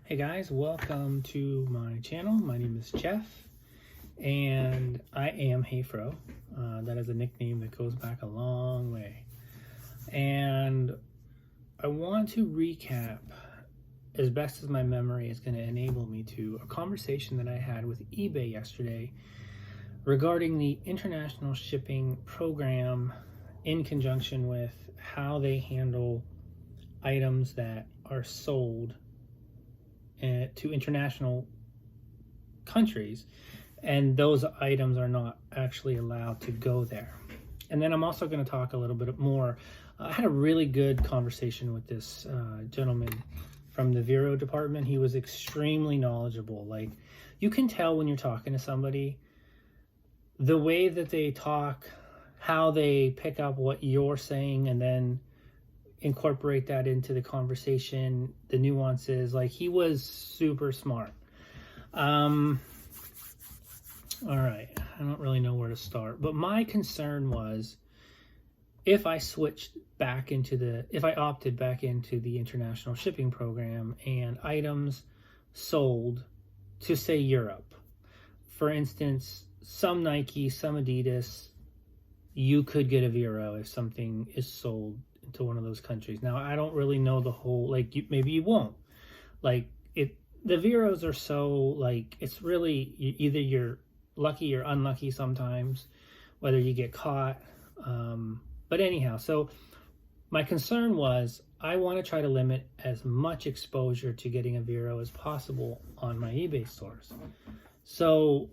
Hey guys, welcome to my channel. My name is Jeff and I am Vero. That is a nickname that goes back a long way. And I want to recap, as best as my memory is going to enable me to, a conversation that I had with eBay yesterday regarding the international shipping program in conjunction with how they handle items that are sold to international countries, and those items are not actually allowed to go there. And then I'm also going to talk a little bit more. I had a really good conversation with this gentleman from the Vero department. He was extremely knowledgeable. Like, you can tell when you're talking to somebody, the way that they talk, how they pick up what you're saying and then incorporate that into the conversation, the nuances. Like, he was super smart. All right, I don't really know where to start, but my concern was if I opted back into the international shipping program and items sold to, say, Europe, for instance, some Nike, some Adidas, you could get a Vero if something is sold to one of those countries. Now, I don't really know the whole, maybe you won't. The Veros are so, it's really, either you're lucky or unlucky sometimes, whether you get caught. But anyhow, so my concern was I want to try to limit as much exposure to getting a Vero as possible on my eBay stores. So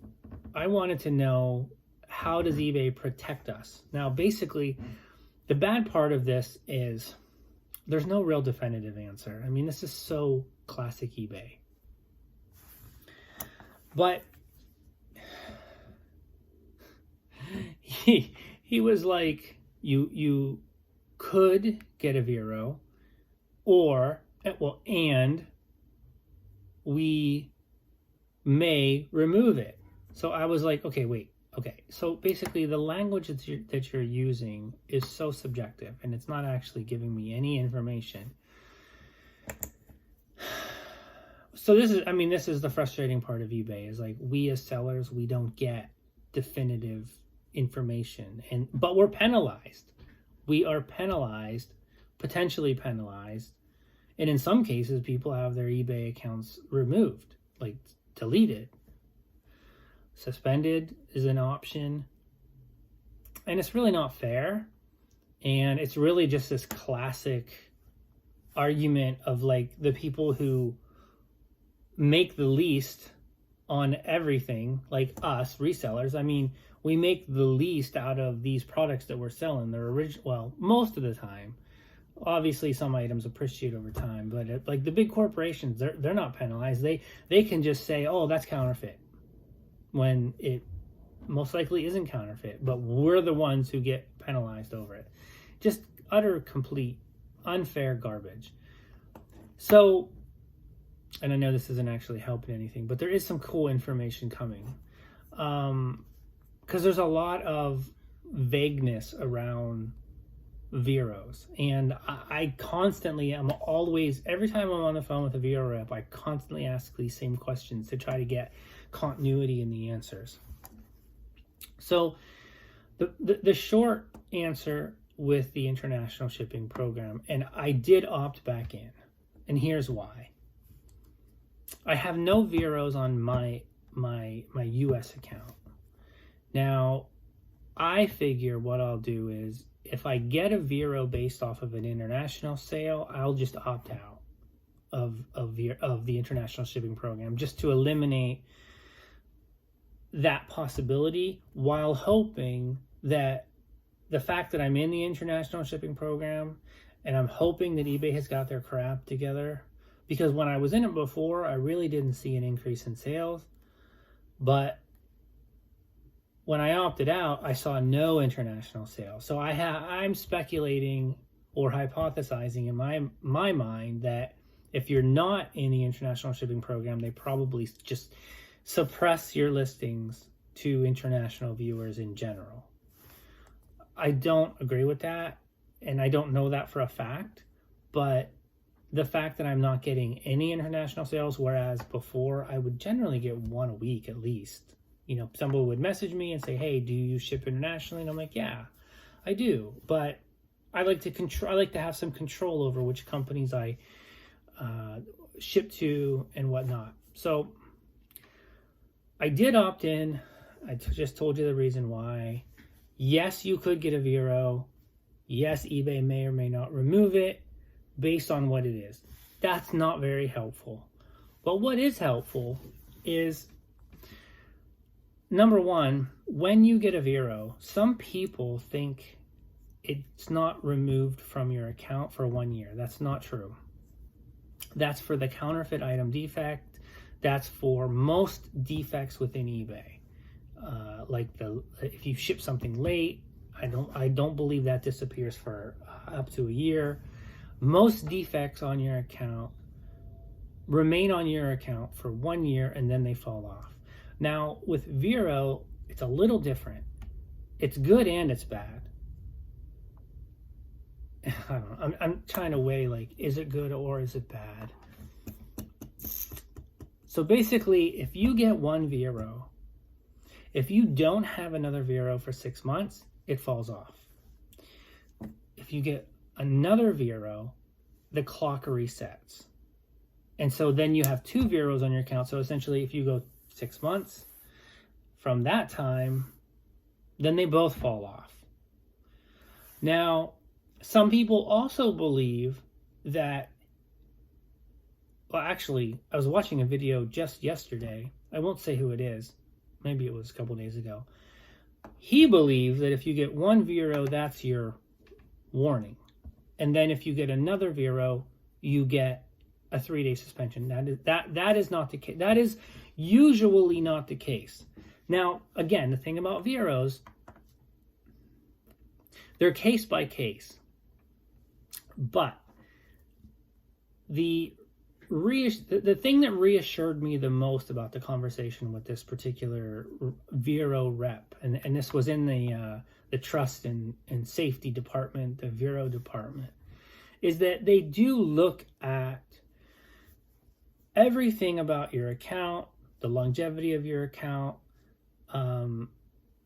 I wanted to know, how does eBay protect us? Now, basically, the bad part of this is there's no real definitive answer. I mean, this is so classic eBay. But he was like, you could get a Vero, and we may remove it. So I was like, okay, wait. Okay, so basically the language that you're using is so subjective, and it's not actually giving me any information. So this is the frustrating part of eBay, is like, we as sellers, we don't get definitive information, but we're penalized. We are penalized, potentially penalized, and in some cases people have their eBay accounts removed, like deleted. Suspended is an option, and it's really not fair. And it's really just this classic argument of the people who make the least on everything, like us resellers. I mean, we make the least out of these products that we're selling. They're original, most of the time. Obviously some items appreciate over time, but the big corporations, they're not penalized. They can just say, oh, that's counterfeit, when it most likely isn't counterfeit, but we're the ones who get penalized over it. Just utter, complete, unfair garbage. So, and I know this isn't actually helping anything, but there is some cool information coming. Because there's a lot of vagueness around Veros. And I constantly, every time I'm on the phone with a Vero rep, I constantly ask these same questions to try to get continuity in the answers. So the short answer with the international shipping program, and I did opt back in, and here's why. I have no Veros on my US account. Now, I figure what I'll do is, if I get a Vero based off of an international sale, I'll just opt out of the international shipping program, just to eliminate that possibility, while hoping that the fact that I'm in the international shipping program, and I'm hoping that eBay has got their crap together, because when I was in it before, I really didn't see an increase in sales, but when I opted out, I saw no international sales. So I'm speculating or hypothesizing in my mind that if you're not in the international shipping program, they probably just suppress your listings to international viewers in general. I don't agree with that, and I don't know that for a fact, but the fact that I'm not getting any international sales, whereas before I would generally get one a week at least. You know, somebody would message me and say, hey, do you ship internationally? And I'm like, yeah, I do. But I like to have some control over which companies I ship to and whatnot. So I did opt in. I just told you the reason why. Yes, you could get a Vero. Yes, eBay may or may not remove it based on what it is. That's not very helpful. But what is helpful is, number one, when you get a Vero, some people think it's not removed from your account for 1 year. That's not true. That's for the counterfeit item defect. That's for most defects within eBay. If you ship something late, I don't believe that disappears for up to a year. Most defects on your account remain on your account for 1 year and then they fall off. Now with Vero, it's a little different. It's good and it's bad. I don't know. I'm trying to weigh, like, is it good or is it bad? So basically, if you get one Vero, if you don't have another Vero for 6 months, it falls off. If you get another Vero, the clock resets. And so then you have 2 Veros on your account. So essentially, if you go 6 months from that time, then they both fall off. Now, some people also believe that, well, actually, I was watching a video just yesterday. I won't say who it is. Maybe it was a couple days ago. He believes that if you get one Vero, that's your warning. And then if you get another Vero, you get a 3-day suspension. That is not the case. That is usually not the case. Now, again, the thing about Veros, they're case by case. But the thing that reassured me the most about the conversation with this particular Vero rep, and this was in the trust and safety department, the Vero department, is that they do look at everything about your account, the longevity of your account,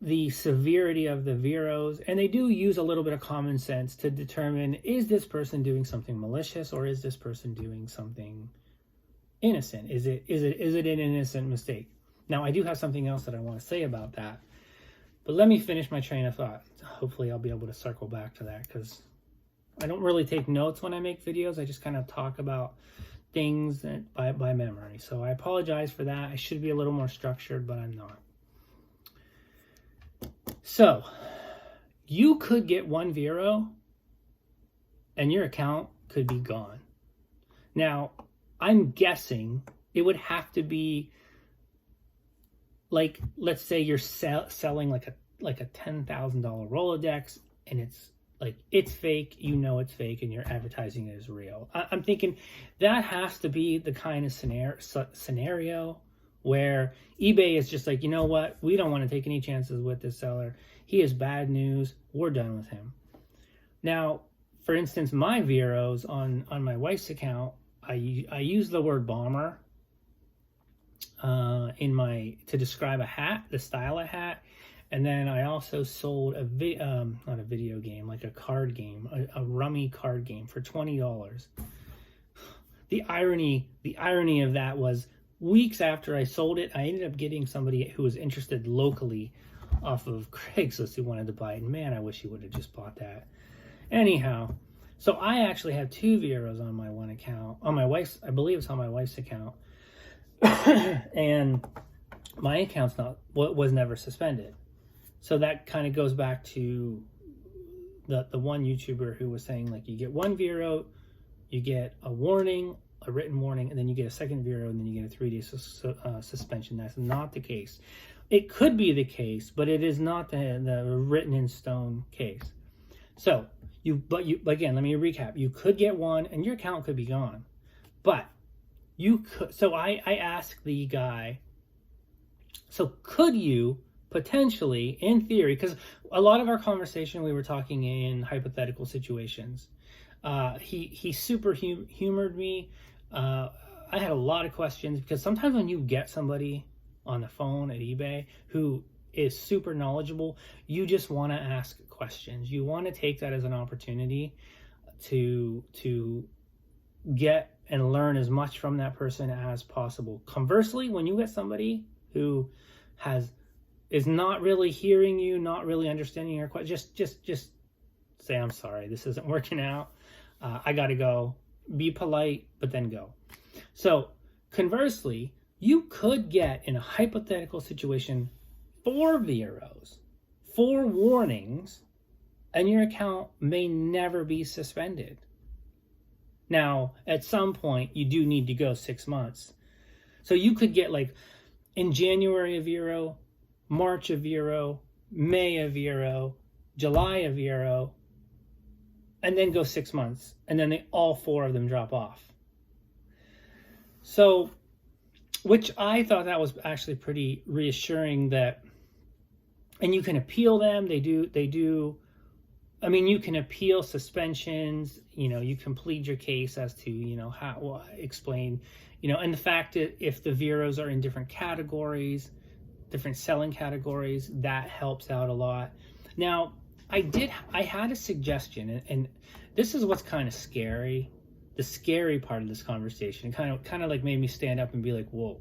the severity of the Veros, and they do use a little bit of common sense to determine, is this person doing something malicious or is this person doing something innocent? Is it an innocent mistake? Now, I do have something else that I want to say about that, but let me finish my train of thought. Hopefully I'll be able to circle back to that, because I don't really take notes when I make videos. I just kind of talk about things by memory. So I apologize for that. I should be a little more structured, but I'm not. So, you could get one Vero and your account could be gone. Now, I'm guessing it would have to be, like, let's say you're selling like a $10,000 Rolodex, and it's fake, you know it's fake, and you're advertising it as real. I'm thinking that has to be the kind of scenario where eBay is just like, you know what, we don't want to take any chances with this seller. He is bad news. We're done with him. Now, for instance, my Veros on my wife's account, I use the word bomber to describe a hat, the style of hat. And then I also sold not a video game, like a card game, a rummy card game for $20. The irony of that was, weeks after I sold it, I ended up getting somebody who was interested locally off of Craigslist who wanted to buy it. And man, I wish he would have just bought that. Anyhow, so I actually have 2 Veros on my one account, on my wife's, I believe it's on my wife's account. And my account's was never suspended. So that kind of goes back to the one YouTuber who was saying, like, you get one Vero, you get a warning, a written warning, and then you get a second Vero, and then you get a 3-day suspension. That's not the case. It could be the case, but it is not the written in stone case. So but again, let me recap. You could get one, and your account could be gone. But you could. So I asked the guy, so could you potentially, in theory, because a lot of our conversation, we were talking in hypothetical situations. He super humored me. I had a lot of questions, because sometimes when you get somebody on the phone at eBay who is super knowledgeable, you just want to ask questions. You want to take that as an opportunity to get and learn as much from that person as possible. Conversely, when you get somebody who is not really hearing you, not really understanding your question, just say, I'm sorry, this isn't working out. I got to go. Be polite, but then go. So conversely, you could get in a hypothetical situation 4 Veros, 4 warnings, and your account may never be suspended. Now, at some point, you do need to go 6 months. So you could get like in January a Vero, March a Vero, May a Vero, July a Vero, and then go 6 months. And then all 4 of them drop off. So, which I thought that was actually pretty reassuring, that, and you can appeal them. They do. I mean, you can appeal suspensions, you can plead your case as to, how explain, and the fact that if the Veros are in different categories, different selling categories, that helps out a lot. Now, I had a suggestion, and this is what's kind of scary. The scary part of this conversation kind of like made me stand up and be like, whoa.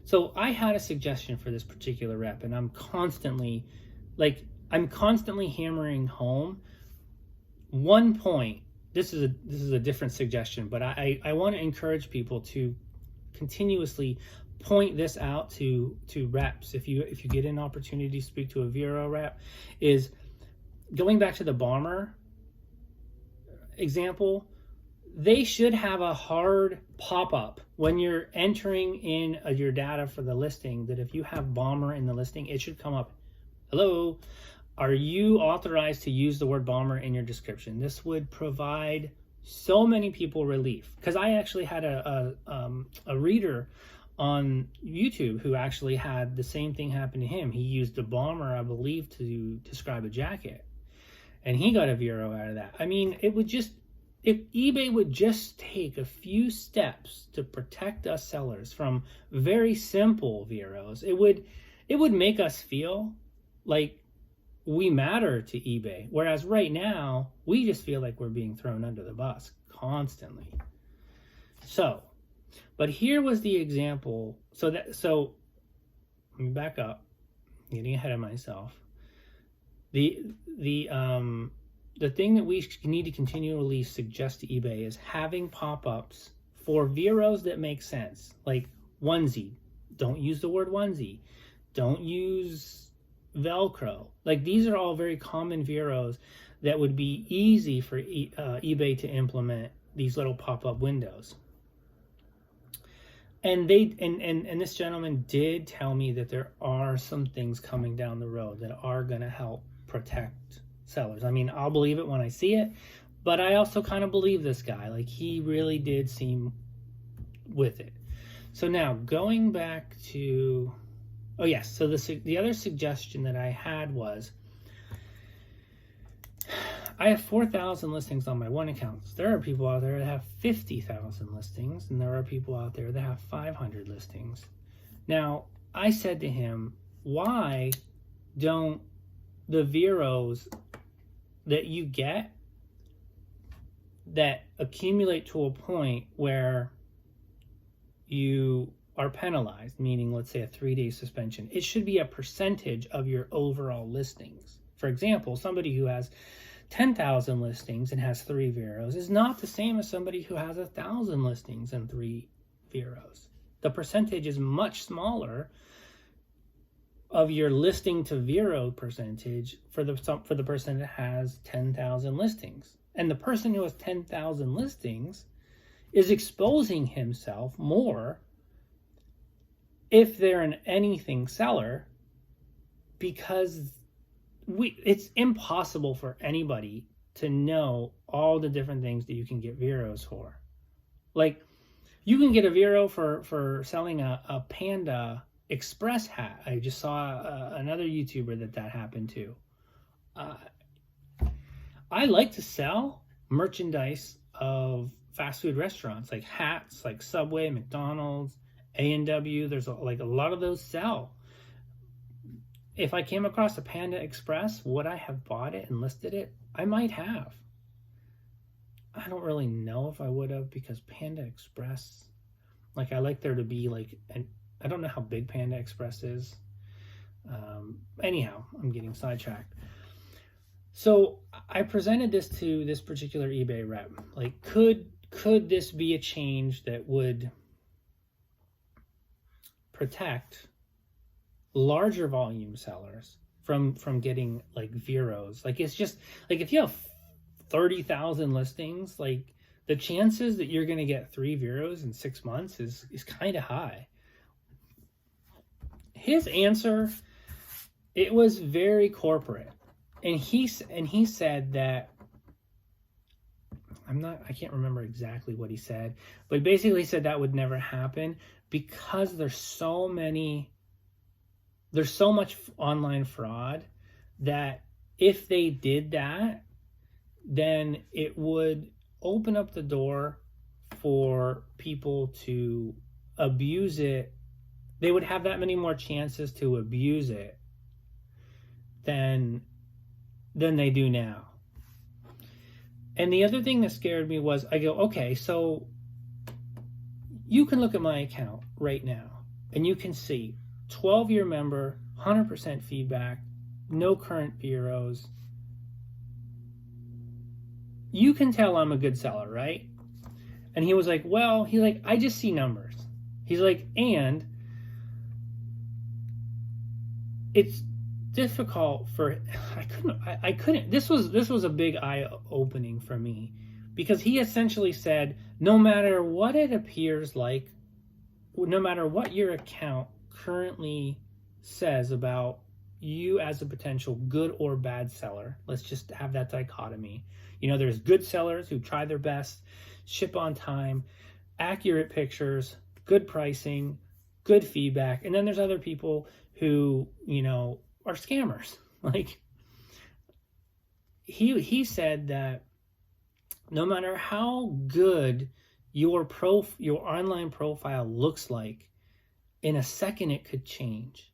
So I had a suggestion for this particular rep, and I'm constantly hammering home one point. This is a different suggestion, but I want to encourage people to continuously point this out to reps. If you get an opportunity to speak to a Vero rep, is going back to the bomber example. They should have a hard pop-up when you're entering in your data for the listing, that if you have bomber in the listing, it should come up, hello, are you authorized to use the word bomber in your description? This would provide so many people relief, because I actually had a reader on YouTube who actually had the same thing happen to him. He used the bomber, I believe, to describe a jacket, and he got a Vero out of that. I mean, if eBay would just take a few steps to protect us sellers from very simple Veros, it would make us feel like we matter to eBay. Whereas right now, we just feel like we're being thrown under the bus constantly. So, but here was the example. So let me back up, I'm getting ahead of myself. The thing that we need to continually suggest to eBay is having pop-ups for Veros that make sense. Like onesie. Don't use the word onesie. Don't use Velcro. Like, these are all very common Veros that would be easy for eBay to implement, these little pop-up windows. And this gentleman did tell me that there are some things coming down the road that are going to help protect sellers. I mean, I'll believe it when I see it, but I also kind of believe this guy. Like, he really did seem with it. So now going back to, oh yes, so the other suggestion that I had was, I have 4,000 listings on my one account. There are people out there that have 50,000 listings, and there are people out there that have 500 listings. Now, I said to him, why don't the Veros that you get that accumulate to a point where you are penalized, meaning let's say a 3-day suspension, it should be a percentage of your overall listings. For example, somebody who has 10,000 listings and has 3 Veros is not the same as somebody who has 1,000 listings and 3 Veros. The percentage is much smaller of your listing to Vero percentage for the person that has 10,000 listings. And the person who has 10,000 listings is exposing himself more if they're an anything seller, because it's impossible for anybody to know all the different things that you can get Veros for. Like, you can get a Vero for selling a Panda Express hat. I just saw another YouTuber that happened to. I like to sell merchandise of fast food restaurants, like hats, like Subway, McDonald's, A&W. There's like a lot of those sell. If I came across a Panda Express, would I have bought it and listed it? I might have. I don't really know if I would have, because Panda Express, like, I like there to be like, I don't know how big Panda Express is. Anyhow, I'm getting sidetracked. So I presented this to this particular eBay rep. Like, could this be a change that would protect larger volume sellers from getting like Veros? Like, it's just like, if you have 30,000 listings, like, the chances that you're going to get 3 Veros in 6 months is kind of high. His answer, it was very corporate. And he said that, I can't remember exactly what he said, but basically said that would never happen because there's so much online fraud that if they did that, then it would open up the door for people to abuse it. They would have that many more chances to abuse it than they do now. And the other thing that scared me was, I go, okay, so you can look at my account right now and you can see 12-year member, 100% feedback, no current Veros. You can tell I'm a good seller, right? And he was like, well, I just see numbers. He's like, and it's difficult for, I couldn't, this was a big eye opening for me, because he essentially said, no matter what it appears like, no matter what your account currently says about you as a potential good or bad seller, let's just have that dichotomy. There's good sellers who try their best, ship on time, accurate pictures, good pricing, good feedback. And then there's other people who, are scammers. Like, he said that no matter how good your online profile looks like, in a second it could change.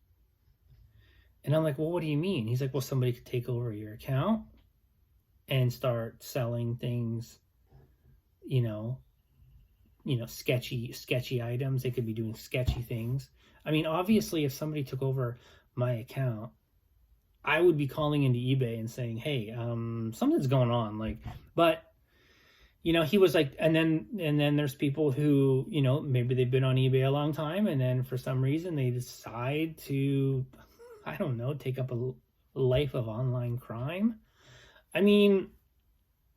And I'm like, well, what do you mean? He's like, well, somebody could take over your account and start selling things, sketchy items. They could be doing sketchy things. I mean, obviously, if somebody took over my account, I would be calling into eBay and saying, hey, something's going on. Like, but, he was like, and then there's people who, maybe they've been on eBay a long time, and then for some reason they decide to, I don't know, take up a life of online crime. I mean,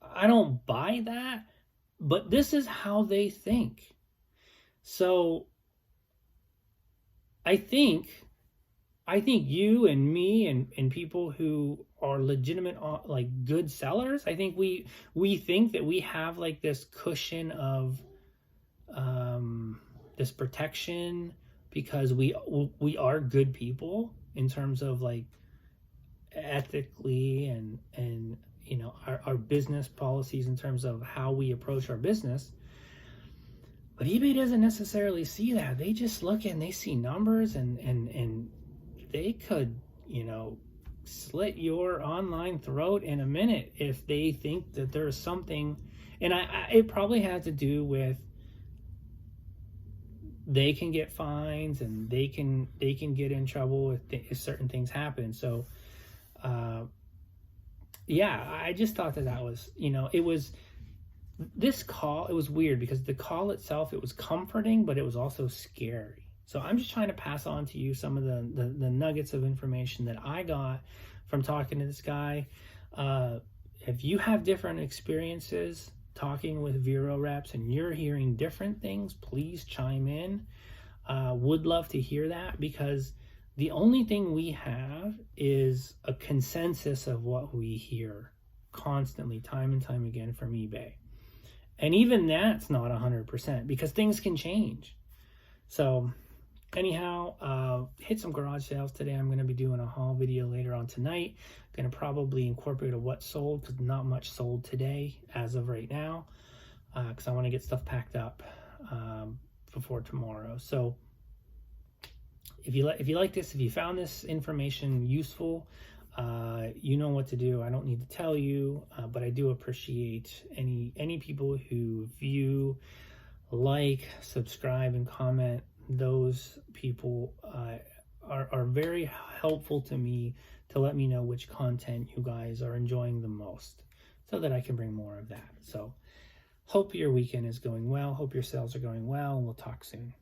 I don't buy that, but this is how they think. So I think you and me and people who are legitimate, like, good sellers, I think we think that we have like this cushion of this protection because we are good people in terms of, like, ethically and our business policies in terms of how we approach our business. But eBay doesn't necessarily see that. They just look and they see numbers, and they could, slit your online throat in a minute if they think that there's something. And it probably has to do with, they can get fines and they can get in trouble if certain things happen. So I just thought that was, it was, this call, it was weird because the call itself, it was comforting, but it was also scary. So I'm just trying to pass on to you some of the nuggets of information that I got from talking to this guy. If you have different experiences talking with Vero reps and you're hearing different things, please chime in. Would love to hear that, because the only thing we have is a consensus of what we hear constantly, time and time again, from eBay. And even that's not 100% because things can change. So anyhow, hit some garage sales today. I'm going to be doing a haul video later on tonight. Going to probably incorporate a what sold, because not much sold today as of right now, because I want to get stuff packed up before tomorrow. So if you like this, if you found this information useful, you know what to do. I don't need to tell you, but I do appreciate any people who view, like, subscribe, and comment. Those people are very helpful to me to let me know which content you guys are enjoying the most, so that I can bring more of that. So hope your weekend is going well. Hope your sales are going well. We'll talk soon.